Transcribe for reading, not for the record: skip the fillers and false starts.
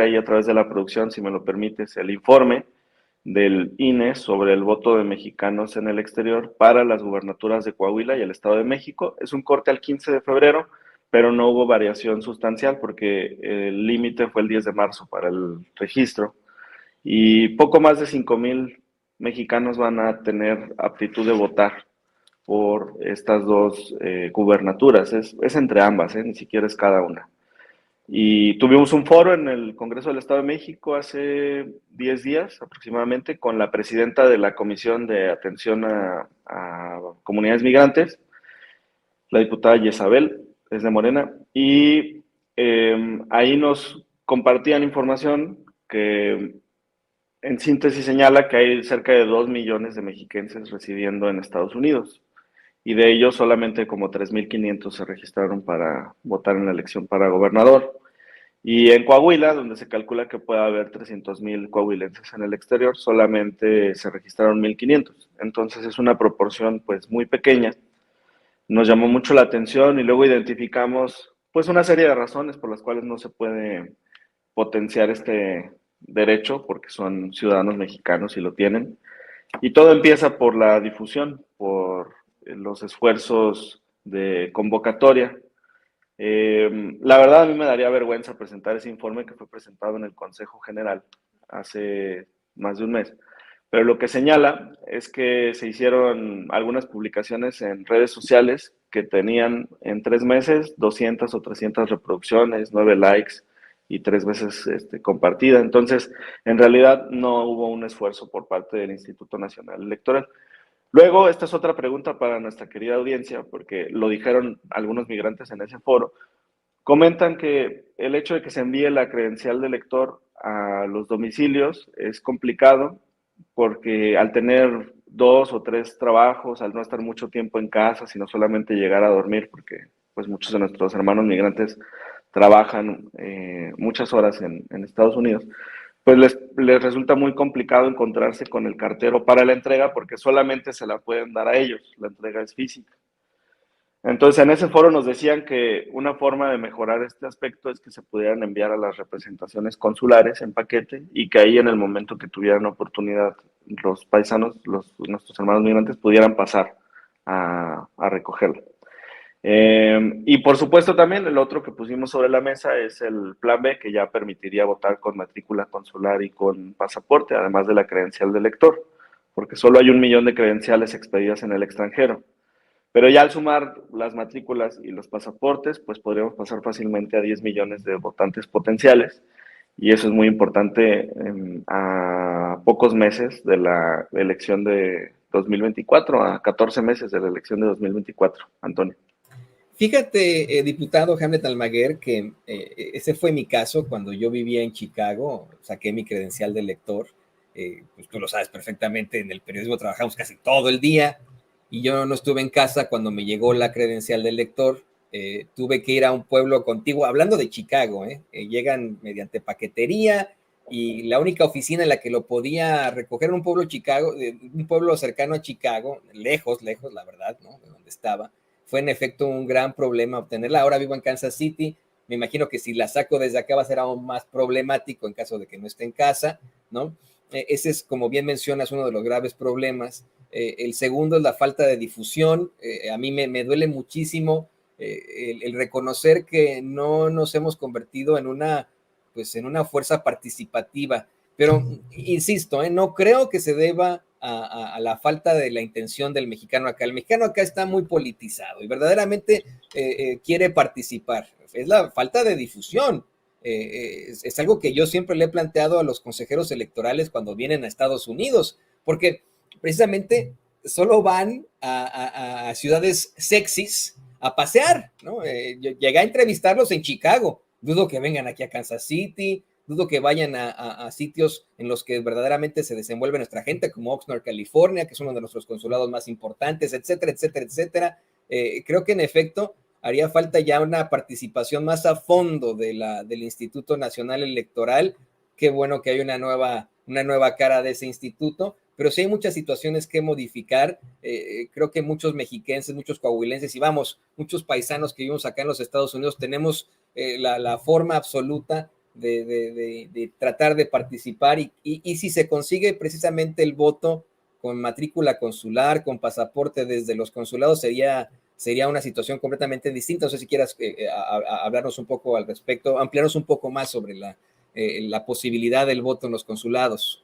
ahí a través de la producción, si me lo permites, el informe del INE sobre el voto de mexicanos en el exterior para las gubernaturas de Coahuila y el Estado de México. Es un corte al 15 de febrero, pero no hubo variación sustancial porque el límite fue el 10 de marzo para el registro y poco más de 5,000 mexicanos van a tener aptitud de votar por estas dos gubernaturas. Es entre ambas, ni siquiera es cada una. Y tuvimos un foro en el Congreso del Estado de México hace 10 días aproximadamente con la presidenta de la Comisión de Atención a Comunidades Migrantes, la diputada Yesabel, es de Morena, y ahí nos compartían información que en síntesis señala que hay cerca de 2 millones de mexiquenses residiendo en Estados Unidos y de ellos solamente como 3,500 se registraron para votar en la elección para gobernador. Y en Coahuila, donde se calcula que puede haber 300,000 coahuilenses en el exterior, solamente se registraron 1,500. Entonces es una proporción pues muy pequeña. Nos llamó mucho la atención y luego identificamos pues una serie de razones por las cuales no se puede potenciar este derecho porque son ciudadanos mexicanos y lo tienen. Y todo empieza por la difusión, por los esfuerzos de convocatoria. La verdad a mí me daría vergüenza presentar ese informe que fue presentado en el Consejo General hace más de un mes, pero lo que señala es que se hicieron algunas publicaciones en redes sociales que tenían en 3 meses 200 o 300 reproducciones, 9 likes y 3 veces compartida. Entonces, en realidad no hubo un esfuerzo por parte del Instituto Nacional Electoral. Luego, esta es otra pregunta para nuestra querida audiencia, porque lo dijeron algunos migrantes en ese foro. Comentan que el hecho de que se envíe la credencial de lector a los domicilios es complicado porque al tener 2 o 3 trabajos, al no estar mucho tiempo en casa, sino solamente llegar a dormir, porque pues muchos de nuestros hermanos migrantes trabajan muchas horas en Estados Unidos, pues les resulta muy complicado encontrarse con el cartero para la entrega porque solamente se la pueden dar a ellos, la entrega es física. Entonces, en ese foro nos decían que una forma de mejorar este aspecto es que se pudieran enviar a las representaciones consulares en paquete y que ahí en el momento que tuvieran oportunidad los paisanos, nuestros hermanos migrantes, pudieran pasar a recogerlo. Y por supuesto también el otro que pusimos sobre la mesa es el plan B, que ya permitiría votar con matrícula consular y con pasaporte, además de la credencial de lector, porque solo hay 1 millón de credenciales expedidas en el extranjero. Pero ya al sumar las matrículas y los pasaportes, pues podríamos pasar fácilmente a 10 millones de votantes potenciales. Y eso es muy importante a pocos meses de la elección de 2024, a 14 meses de la elección de 2024, Antonio. Fíjate, diputado Hamlet Almaguer, que ese fue mi caso cuando yo vivía en Chicago, saqué mi credencial de lector, pues tú lo sabes perfectamente, en el periodismo trabajamos casi todo el día y yo no estuve en casa cuando me llegó la credencial de lector, tuve que ir a un pueblo contiguo, hablando de Chicago, llegan mediante paquetería y la única oficina en la que lo podía recoger en un pueblo Chicago, un pueblo cercano a Chicago, lejos, lejos, la verdad, ¿no? De donde estaba. Fue en efecto un gran problema obtenerla. Ahora vivo en Kansas City. Me imagino que si la saco desde acá va a ser aún más problemático en caso de que no esté en casa, ¿no? Ese es, como bien mencionas, uno de los graves problemas. El segundo es la falta de difusión. A mí me duele muchísimo el reconocer que no nos hemos convertido pues, en una fuerza participativa. Pero, insisto, no creo que se deba a la falta de la intención del mexicano acá. El mexicano acá está muy politizado y verdaderamente quiere participar. Es la falta de difusión. Es algo que yo siempre le he planteado a los consejeros electorales cuando vienen a Estados Unidos, porque precisamente solo van a ciudades sexys a pasear, ¿no? Llegué a entrevistarlos en Chicago, dudo que vengan aquí a Kansas City, dudo que vayan a sitios en los que verdaderamente se desenvuelve nuestra gente, como Oxnard, California, que es uno de nuestros consulados más importantes, etcétera, etcétera, etcétera. Creo que en efecto haría falta ya una participación más a fondo del Instituto Nacional Electoral. Qué bueno que hay una nueva cara de ese instituto, pero sí hay muchas situaciones que modificar. Creo que muchos mexiquenses, muchos coahuilenses y vamos, muchos paisanos que vivimos acá en los Estados Unidos tenemos la forma absoluta de tratar de participar y si se consigue precisamente el voto con matrícula consular, con pasaporte desde los consulados, sería una situación completamente distinta. No sé si quieras hablarnos un poco al respecto, ampliarnos un poco más sobre la posibilidad del voto en los consulados.